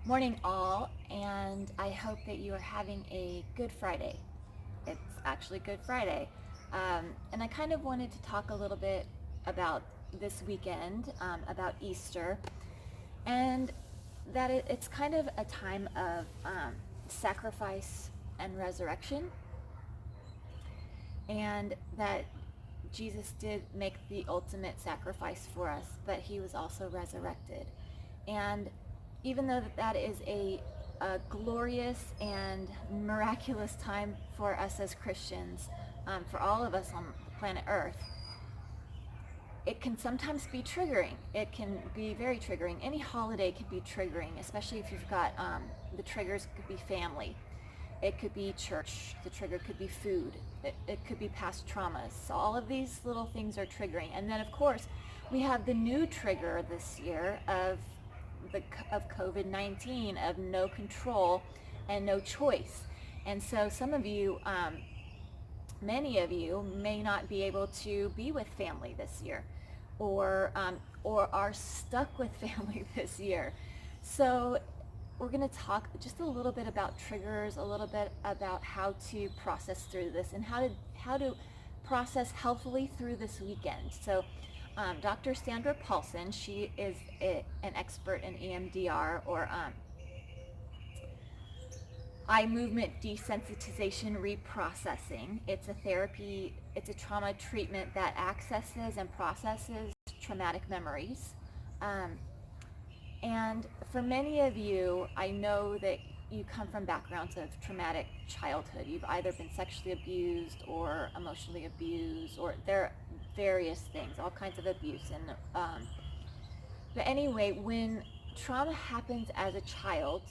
Morning all, and I hope that you are having a good Friday. It's actually Good Friday. And I kind of wanted to talk a little bit about this weekend, about Easter, and that it's kind of a time of sacrifice and resurrection, and that Jesus did make the ultimate sacrifice for us, but he was also resurrected. And even though that is a glorious and miraculous time for us as Christians, for all of us on planet Earth, it can sometimes be triggering. It can be very triggering. Any holiday could be triggering, especially if you've got, the triggers could be family. It could be church. The trigger could be food. It could be past traumas. So all of these little things are triggering. And then of course, we have the new trigger this year of COVID-19, of no control and no choice. And so some of you, many of you may not be able to be with family this year, or are stuck with family this year. So we're going to talk just a little bit about triggers, a little bit about how to process through this, and how to process healthily through this weekend. So Dr. Sandra Paulson, she is an expert in EMDR, or eye movement desensitization reprocessing. It's a therapy, it's a trauma treatment that accesses and processes traumatic memories. And for many of you, I know that you come from backgrounds of traumatic childhood. You've either been sexually abused or emotionally abused, or there are various things, all kinds of abuse. And but anyway, when trauma happens as a child,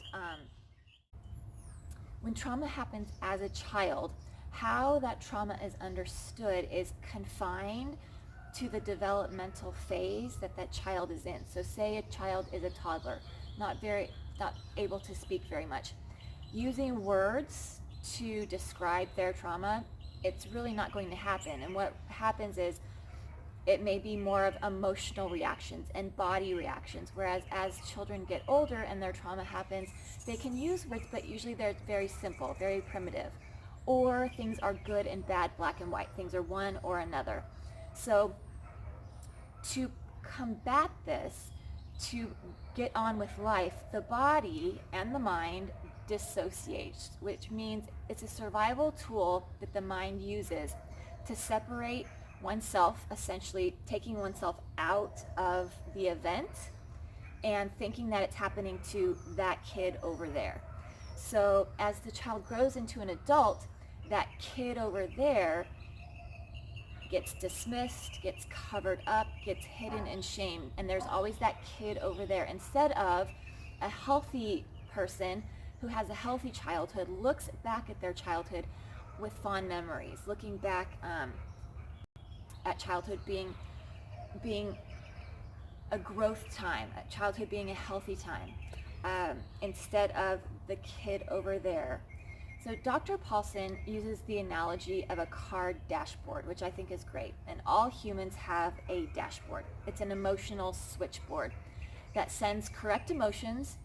how that trauma is understood is confined to the developmental phase that child is in. So say a child is a toddler, not able to speak very much. Using words to describe their trauma, it's really not going to happen. And what happens is it may be more of emotional reactions and body reactions, whereas as children get older and their trauma happens, they can use words, but usually they're very simple, very primitive. Or things are good and bad, black and white. Things are one or another. So to combat this, to get on with life, the body and the mind dissociates, which means it's a survival tool that the mind uses to separate oneself, essentially taking oneself out of the event and thinking that it's happening to that kid over there. So as the child grows into an adult, that kid over there gets dismissed, gets covered up, gets hidden and shamed, and there's always that kid over there, instead of a healthy person who has a healthy childhood looks back at their childhood with fond memories, looking back at childhood being a growth time, at childhood being a healthy time, instead of the kid over there. So Dr. Paulson uses the analogy of a car dashboard, which I think is great. And all humans have a dashboard. It's an emotional switchboard that sends correct emotions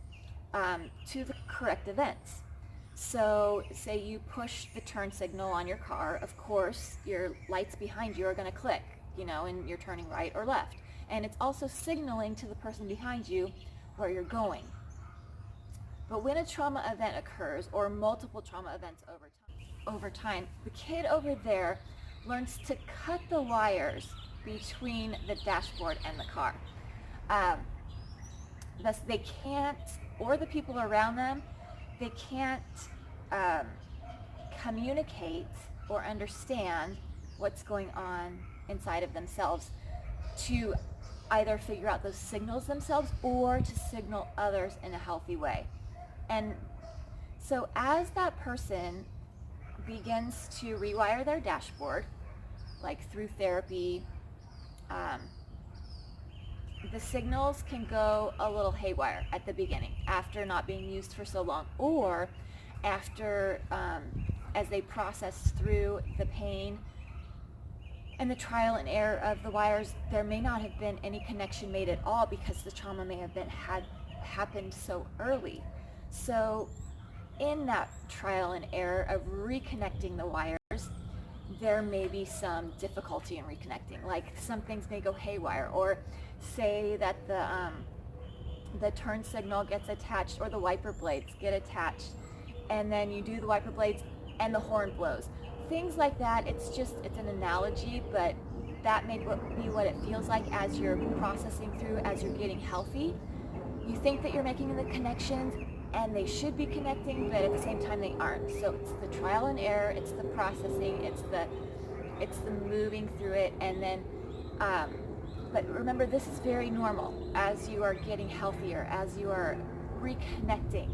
to the correct events. So say you push the turn signal on your car, of course your lights behind you are going to click, and you're turning right or left. And it's also signaling to the person behind you where you're going. But when a trauma event occurs, or multiple trauma events over time, the kid over there learns to cut the wires between the dashboard and the car. Thus they can't, or the people around them, they can't communicate or understand what's going on inside of themselves, to either figure out those signals themselves or to signal others in a healthy way. And so as that person begins to rewire their dashboard, like through therapy, the signals can go a little haywire at the beginning after not being used for so long, or after as they process through the pain and the trial and error of the wires, there may not have been any connection made at all because the trauma may have happened so early. So in that trial and error of reconnecting the wires, there may be some difficulty in reconnecting. Like some things may go haywire, or say that the turn signal gets attached, or the wiper blades get attached, and then you do the wiper blades and the horn blows. Things like that. It's an analogy, but that may be what it feels like as you're processing through, as you're getting healthy. You think that you're making the connections, and they should be connecting, but at the same time they aren't. So it's the trial and error, it's the processing, it's the moving through it, and then but remember, this is very normal as you are getting healthier, as you are reconnecting.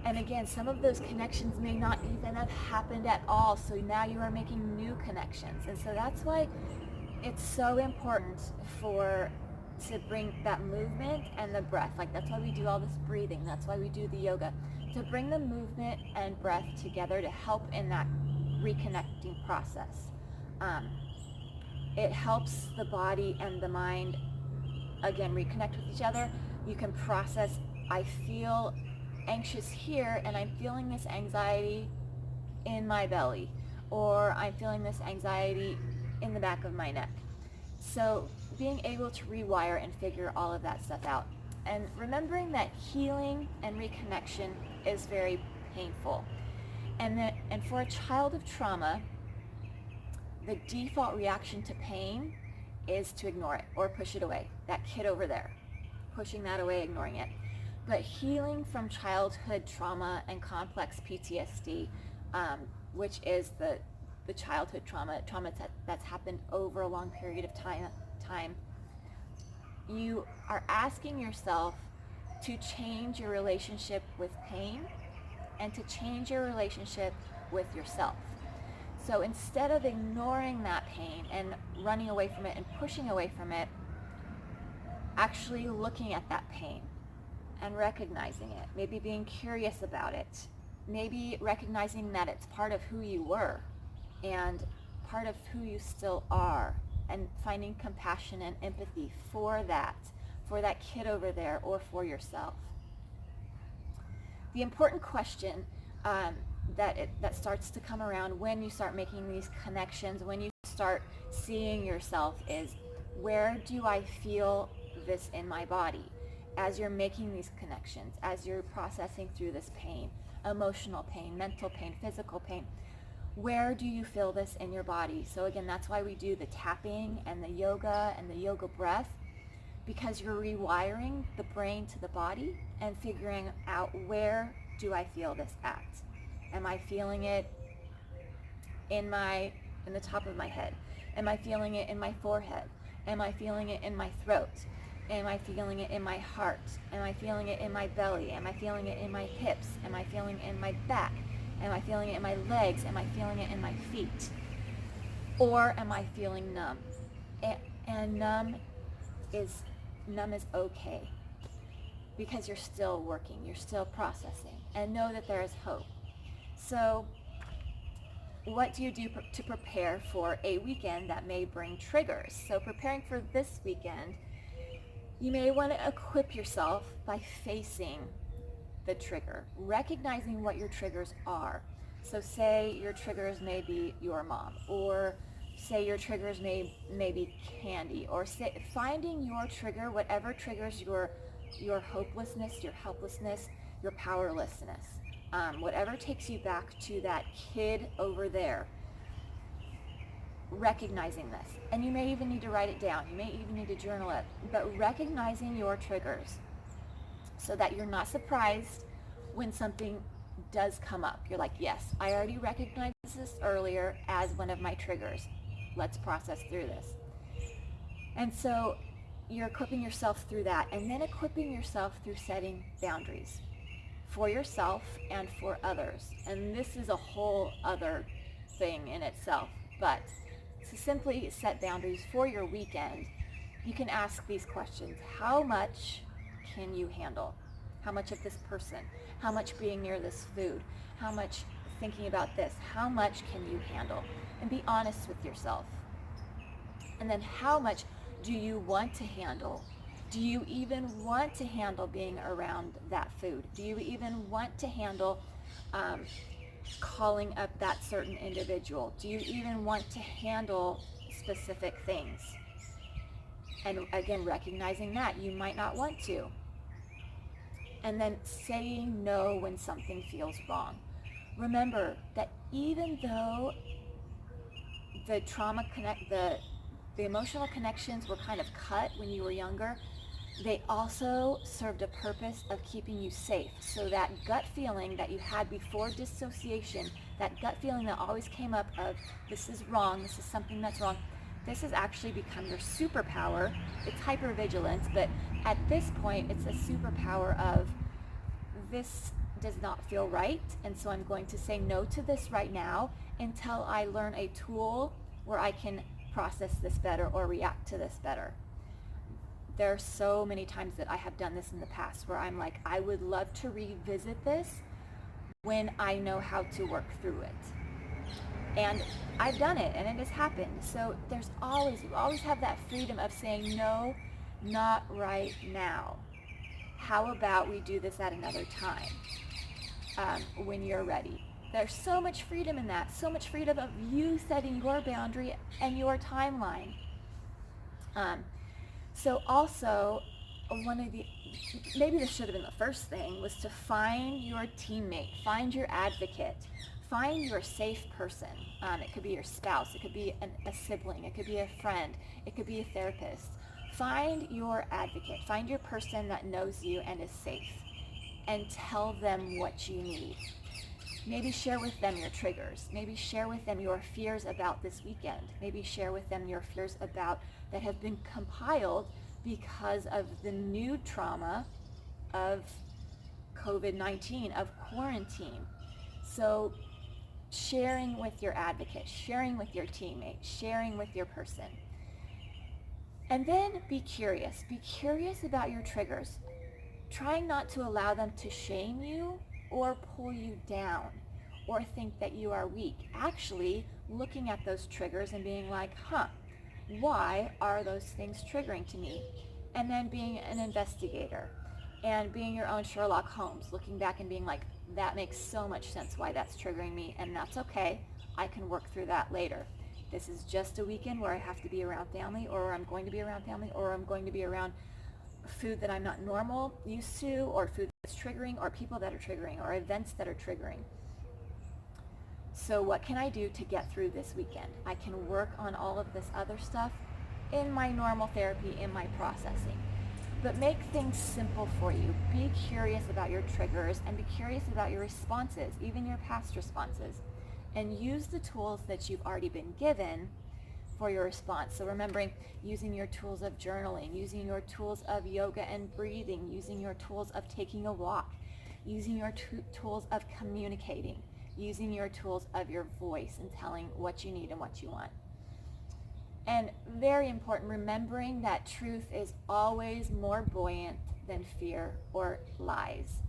And again, some of those connections may not even have happened at all, so now you are making new connections. And so that's why it's so important to bring that movement and the breath. Like, that's why we do all this breathing. That's why we do the yoga, to bring the movement and breath together to help in that reconnecting process. It helps the body and the mind, again, reconnect with each other. You can process, I feel anxious here, and I'm feeling this anxiety in my belly, or I'm feeling this anxiety in the back of my neck. So being able to rewire and figure all of that stuff out. And remembering that healing and reconnection is very painful. And for a child of trauma, the default reaction to pain is to ignore it or push it away. That kid over there, pushing that away, ignoring it. But healing from childhood trauma and complex PTSD, which is the childhood trauma that's happened over a long period of time, you are asking yourself to change your relationship with pain and to change your relationship with yourself. So instead of ignoring that pain and running away from it and pushing away from it, actually looking at that pain and recognizing it, maybe being curious about it, maybe recognizing that it's part of who you were and part of who you still are, and finding compassion and empathy for that kid over there or for yourself. The important question that starts to come around when you start making these connections, when you start seeing yourself, is, where do I feel this in my body? As you're making these connections, as you're processing through this pain, emotional pain, mental pain, physical pain, where do you feel this in your body? So again, that's why we do the tapping and the yoga breath, because you're rewiring the brain to the body and figuring out, where do I feel this at? Am I feeling it in the top of my head? Am I feeling it in my forehead? Am I feeling it in my throat? Am I feeling it in my heart? Am I feeling it in my belly? Am I feeling it in my hips? Am I feeling it in my back? Am I feeling it in my legs? Am I feeling it in my feet? Or am I feeling numb? And numb is okay, because you're still working, you're still processing, and know that there is hope. So what do you do to prepare for a weekend that may bring triggers? So preparing for this weekend, you may want to equip yourself by facing the trigger, recognizing what your triggers are. So say your triggers may be your mom, or say your triggers may be candy, or say finding your trigger, whatever triggers your hopelessness, your helplessness, your powerlessness, whatever takes you back to that kid over there. Recognizing this, and you may even need to write it down, you may even need to journal it, but recognizing your triggers so that you're not surprised when something does come up. You're like, yes, I already recognized this earlier as one of my triggers. Let's process through this. And so you're equipping yourself through that, and then equipping yourself through setting boundaries for yourself and for others. And this is a whole other thing in itself, but to simply set boundaries for your weekend, you can ask these questions. How much can you handle? How much of this person? How much being near this food? How much thinking about this? How much can you handle? And be honest with yourself. And then how much do you want to handle? Do you even want to handle being around that food? Do you even want to handle calling up that certain individual? Do you even want to handle specific things? And again, recognizing that you might not want to. And then saying no when something feels wrong. Remember that even though the the emotional connections were kind of cut when you were younger, they also served a purpose of keeping you safe. So that gut feeling that you had before dissociation, that gut feeling that always came up of this is wrong, this is something that's wrong, this has actually become your superpower. It's hypervigilance, but at this point it's a superpower of this does not feel right, and so I'm going to say no to this right now until I learn a tool where I can process this better or react to this better. There are so many times that I have done this in the past where I'm like, I would love to revisit this when I know how to work through it. And I've done it, and it has happened. So you always have that freedom of saying, no, not right now. How about we do this at another time when you're ready? There's so much freedom in that, so much freedom of you setting your boundary and your timeline. So also, maybe this should have been the first thing, was to find your teammate, find your advocate, find your safe person. It could be your spouse, it could be a sibling, it could be a friend, it could be a therapist. Find your advocate, find your person that knows you and is safe, and tell them what you need. Maybe share with them your triggers. Maybe share with them your fears about this weekend. Maybe share with them your fears about that have been compiled because of the new trauma of COVID-19, of quarantine. So sharing with your advocate, sharing with your teammate, sharing with your person. And then be curious. Be curious about your triggers. Trying not to allow them to shame you or pull you down or think that you are weak. Actually, looking at those triggers and being like, why are those things triggering to me? And then being an investigator and being your own Sherlock Holmes, looking back and being like, that makes so much sense why that's triggering me, and that's okay. I can work through that later. This is just a weekend where I have to be around family, or I'm going to be around family, or I'm going to be around food that I'm not used to, or food that's triggering, or people that are triggering, or events that are triggering. So what can I do to get through this weekend? I can work on all of this other stuff in my normal therapy, in my processing. But make things simple for you. Be curious about your triggers and be curious about your responses, even your past responses. And use the tools that you've already been given for your response. So remembering using your tools of journaling, using your tools of yoga and breathing, using your tools of taking a walk, using your tools of communicating, using your tools of your voice and telling what you need and what you want. And very important, remembering that truth is always more buoyant than fear or lies.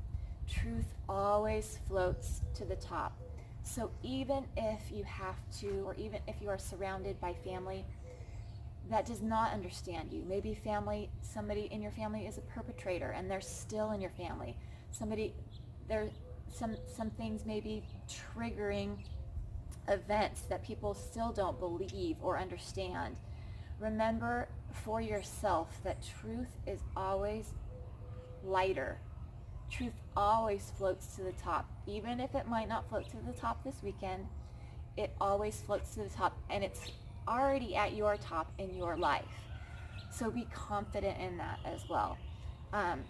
Truth always floats to the top. So even if you have to, or even if you are surrounded by family that does not understand you, maybe somebody in your family is a perpetrator and they're still in your family. Some things may be triggering events that people still don't believe or understand. Remember for yourself that truth is always lighter. Truth always floats to the top. Even if it might not float to the top this weekend, it always floats to the top, and it's already at your top in your life. So be confident in that as well. And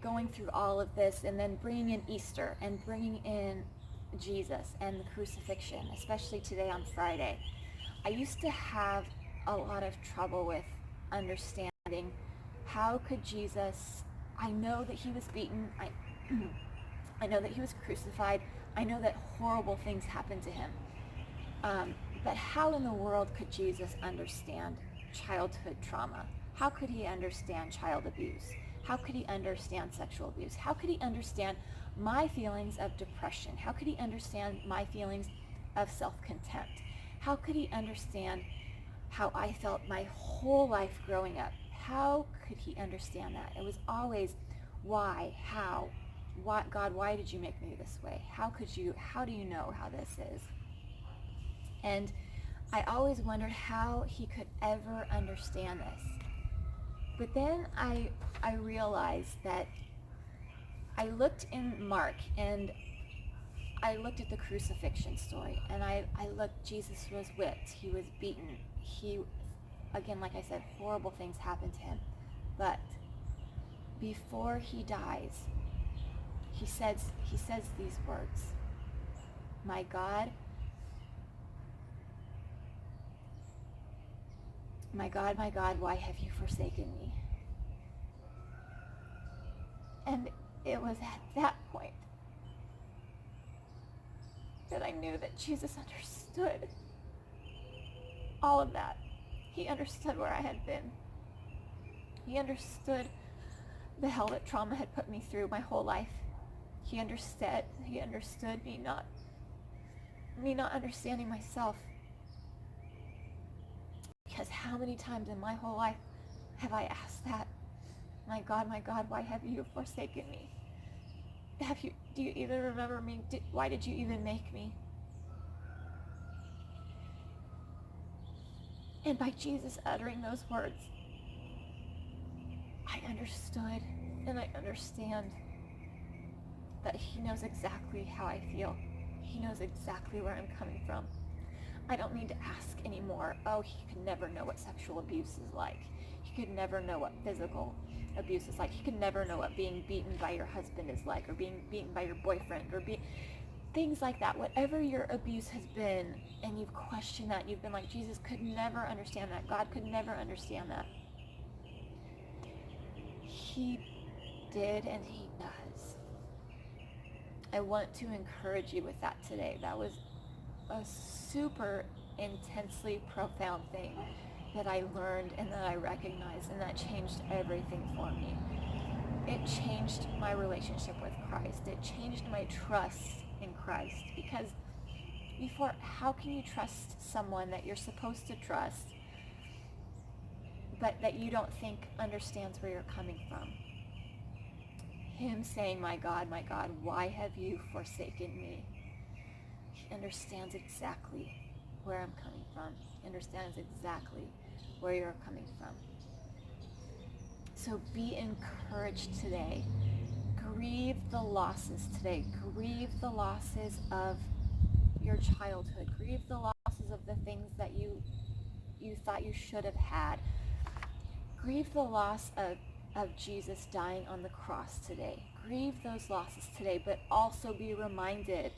going through all of this, and then bringing in Easter and bringing in Jesus and the crucifixion, especially today on Friday. I used to have a lot of trouble with understanding how could Jesus, I know that he was beaten, I know that he was crucified, I know that horrible things happened to him, but how in the world could Jesus understand childhood trauma? How could he understand child abuse? How could he understand sexual abuse? How could he understand my feelings of depression? How could he understand my feelings of self-contempt? How could he understand how I felt my whole life growing up? how could he understand that? It was always, why, how, what, God, why did you make me this way? How do you know how this is? And I always wondered how he could ever understand this. But then I realized that I looked in Mark and I looked at the crucifixion story, and I looked, Jesus was whipped, he was beaten, again, like I said, horrible things happened to him. But before he dies, he says these words, my God, my God, why have you forsaken me? And it was at that point that I knew that Jesus understood all of that. He understood where I had been. He understood the hell that trauma had put me through my whole life. He understood me not understanding myself. Because how many times in my whole life have I asked that? My God, why have you forsaken me? Do you even remember me? Why did you even make me? And by Jesus uttering those words, I understood and I understand that he knows exactly how I feel. He knows exactly where I'm coming from. I don't need to ask anymore. Oh, he could never know what sexual abuse is like. He could never know what physical abuse is like. He could never know what being beaten by your husband is like, or being beaten by your boyfriend, or things like that. Whatever your abuse has been, and you've questioned that, you've been like, Jesus could never understand that. God could never understand that. He did, and he does. I want to encourage you with that today. That was a super intensely profound thing that I learned and that I recognized, and that changed everything for me. It changed my relationship with Christ. It changed my trust in Christ, because before, how can you trust someone that you're supposed to trust, but that you don't think understands where you're coming from? Him saying, my God, why have you forsaken me? He understands exactly where I'm coming from. He understands exactly where you're coming from. So be encouraged today. Grieve the losses today. Grieve the losses of your childhood. Grieve the losses of the things that you thought you should have had. Grieve the loss of Jesus dying on the cross today. Grieve those losses today, but also be reminded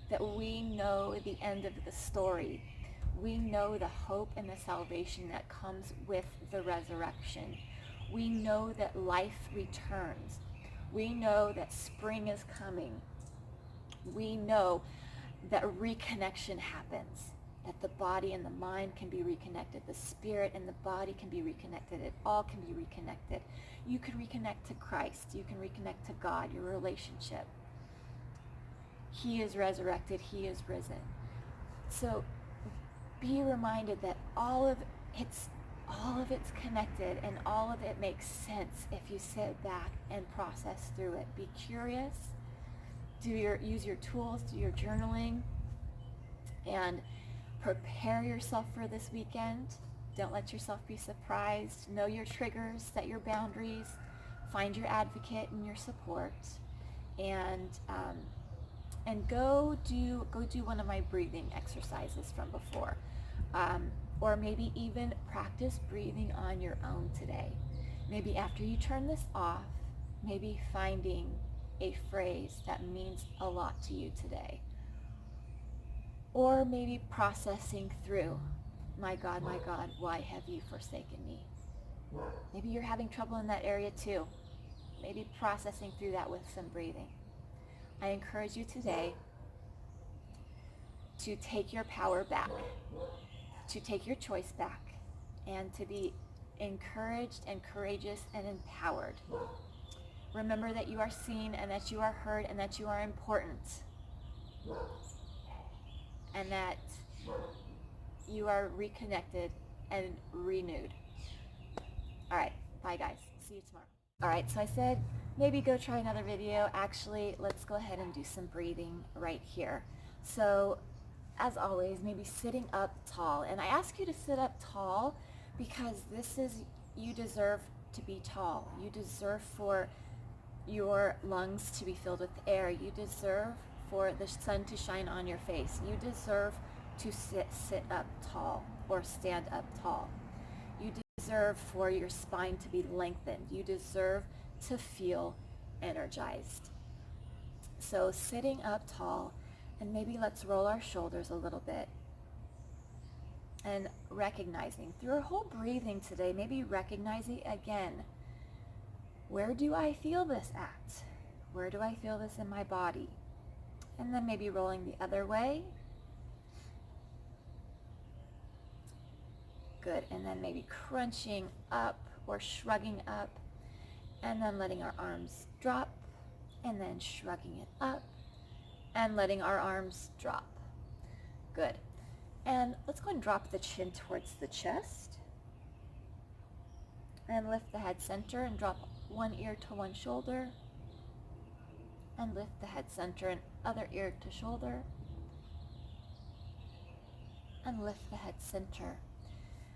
that we know the end of the story. We know the hope and the salvation that comes with the resurrection. We know that life returns. We know that spring is coming. We know that reconnection happens, that the body and the mind can be reconnected, the spirit and the body can be reconnected, it all can be reconnected. You can reconnect to Christ, you can reconnect to God, your relationship. He is resurrected, he is risen. So be reminded that all of it's connected, and all of it makes sense if you sit back and process through it. Be curious, use your tools, do your journaling, and prepare yourself for this weekend. Don't let yourself be surprised. Know your triggers, set your boundaries, find your advocate and your support, and go do one of my breathing exercises from before, or maybe even practice breathing on your own today. Maybe after you turn this off, maybe finding a phrase that means a lot to you today, or maybe processing through, my God, why have you forsaken me? Maybe you're having trouble in that area too. Maybe processing through that with some breathing. I encourage you today to take your power back, to take your choice back, and to be encouraged and courageous and empowered. Remember that you are seen, and that you are heard, and that you are important, and that you are reconnected and renewed. All right, Bye guys, see you tomorrow. Alright, so I said maybe go try another video. Actually, let's go ahead and do some breathing right here. So as always, maybe sitting up tall. And I ask you to sit up tall because you deserve to be tall. You deserve for your lungs to be filled with air. You deserve for the sun to shine on your face. You deserve to sit up tall or stand up tall. You deserve for your spine to be lengthened. You deserve to feel energized. So sitting up tall, and maybe let's roll our shoulders a little bit. And recognizing through our whole breathing today, maybe recognizing again, where do I feel this at? Where do I feel this in my body? And then maybe rolling the other way. Good, and then maybe crunching up or shrugging up, and then letting our arms drop, and then shrugging it up, and letting our arms drop. Good. And let's go and drop the chin towards the chest, and lift the head center and drop one ear to one shoulder, and lift the head center and other ear to shoulder, and lift the head center.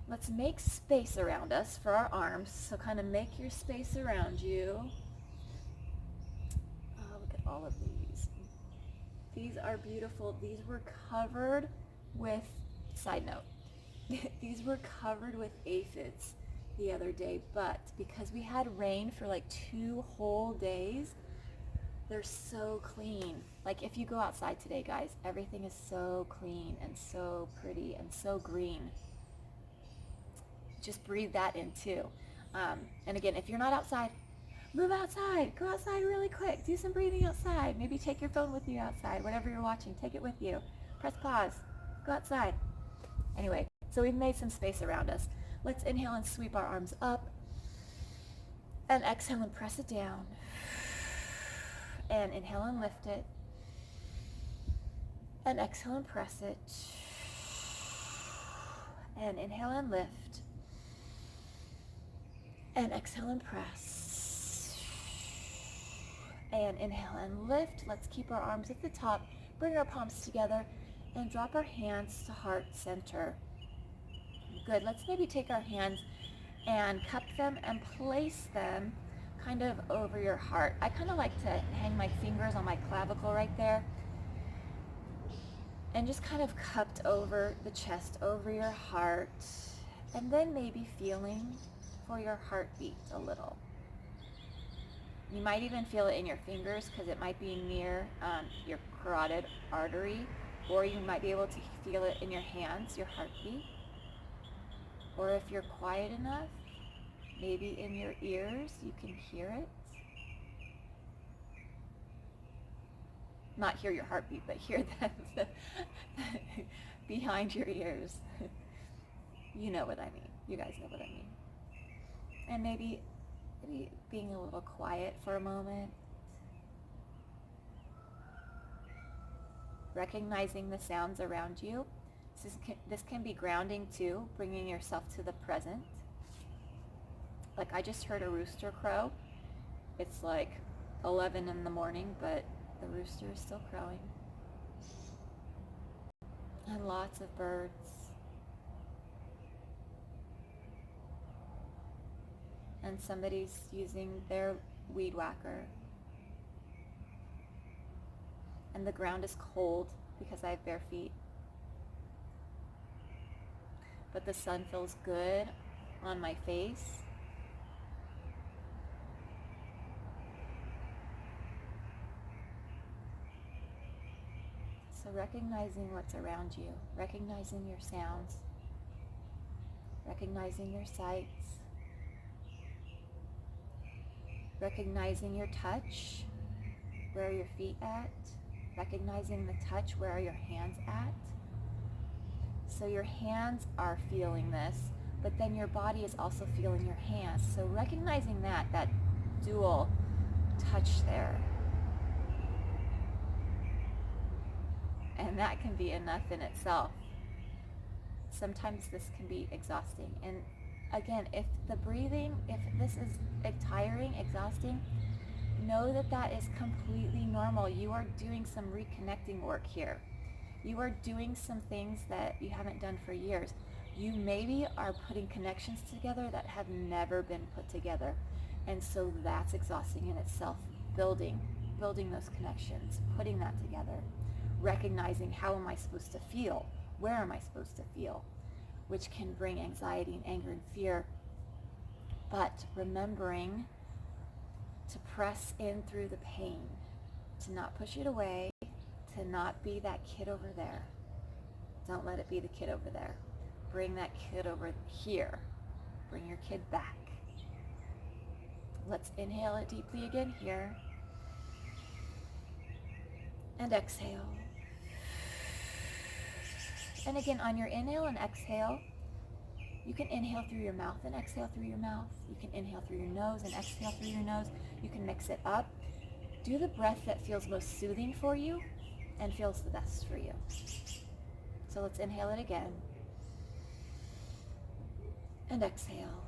Let's make space around us for our arms. So kind of make your space around you. Oh, look at all of these. These are beautiful. These were covered with, side note, these were covered with aphids the other day, but because we had rain for like 2 whole days, they're so clean. Like if you go outside today, guys, everything is so clean and so pretty and so green. Just breathe that in too. And again, if you're not outside, move outside. Go outside really quick. Do some breathing outside. Maybe take your phone with you outside. Whatever you're watching, take it with you. Press pause. Go outside. Anyway, so we've made some space around us. Let's inhale and sweep our arms up. And exhale and press it down. And inhale and lift it. And exhale and press it. And inhale and lift. And exhale and press. And inhale and lift. Let's keep our arms at the top. Bring our palms together and drop our hands to heart center. Good. Let's maybe take our hands and cup them and place them kind of over your heart. I kind of like to hang my fingers on my clavicle right there. And just kind of cupped over the chest, over your heart. And then maybe feeling for your heartbeat a little. You might even feel it in your fingers because it might be near your carotid artery, or you might be able to feel it in your hands, your heartbeat. Or if you're quiet enough, maybe in your ears you can hear it. Not hear your heartbeat, but hear the behind your ears. You know what I mean. You guys know what I mean. And maybe being a little quiet for a moment. Recognizing the sounds around you. This can be grounding too, bringing yourself to the present. Like I just heard a rooster crow. It's like 11 in the morning, but the rooster is still crowing. And lots of birds. And somebody's using their weed whacker. And the ground is cold because I have bare feet. But the sun feels good on my face. So recognizing what's around you, recognizing your sounds, recognizing your sights, recognizing your touch, where are your feet at, recognizing the touch, where are your hands at. So your hands are feeling this, but then your body is also feeling your hands. So recognizing that dual touch there. And that can be enough in itself. Sometimes this can be exhausting. And again, if the breathing, if this is tiring, exhausting, know that that is completely normal. You are doing some reconnecting work here. You are doing some things that you haven't done for years. You maybe are putting connections together that have never been put together. And so that's exhausting in itself, building those connections, putting that together, recognizing how am I supposed to feel? Where am I supposed to feel? Which can bring anxiety and anger and fear. But remembering to press in through the pain, to not push it away, to not be that kid over there. Don't let it be the kid over there. Bring that kid over here. Bring your kid back. Let's inhale it deeply again here. And exhale. And again, on your inhale and exhale, you can inhale through your mouth and exhale through your mouth. You can inhale through your nose and exhale through your nose. You can mix it up. Do the breath that feels most soothing for you and feels the best for you. So let's inhale it again. And exhale.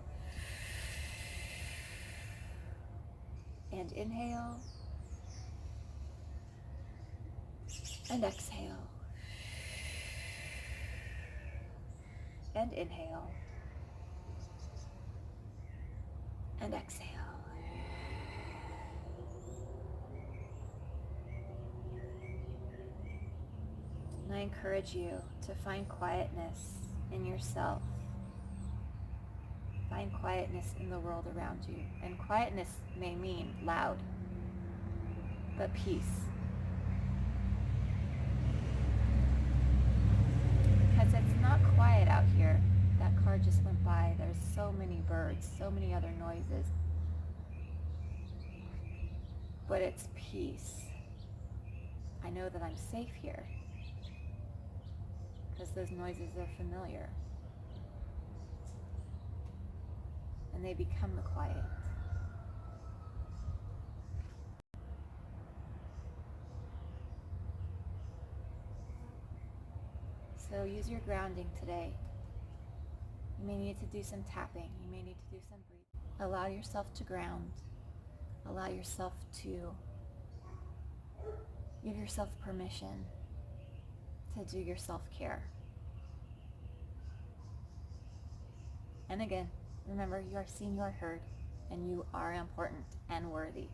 And inhale. And exhale. And inhale. And exhale. And I encourage you to find quietness in yourself. Find quietness in the world around you. And quietness may mean loud, but peace. Because it's not quiet out here. That car just went by. There's so many birds, so many other noises. But it's peace. I know that I'm safe here because those noises are familiar. And they become the quiet. So use your grounding today. You may need to do some tapping. You may need to do some breathing. Allow yourself to ground. Allow yourself to give yourself permission to do your self-care. And again, remember, you are seen, you are heard, and you are important and worthy.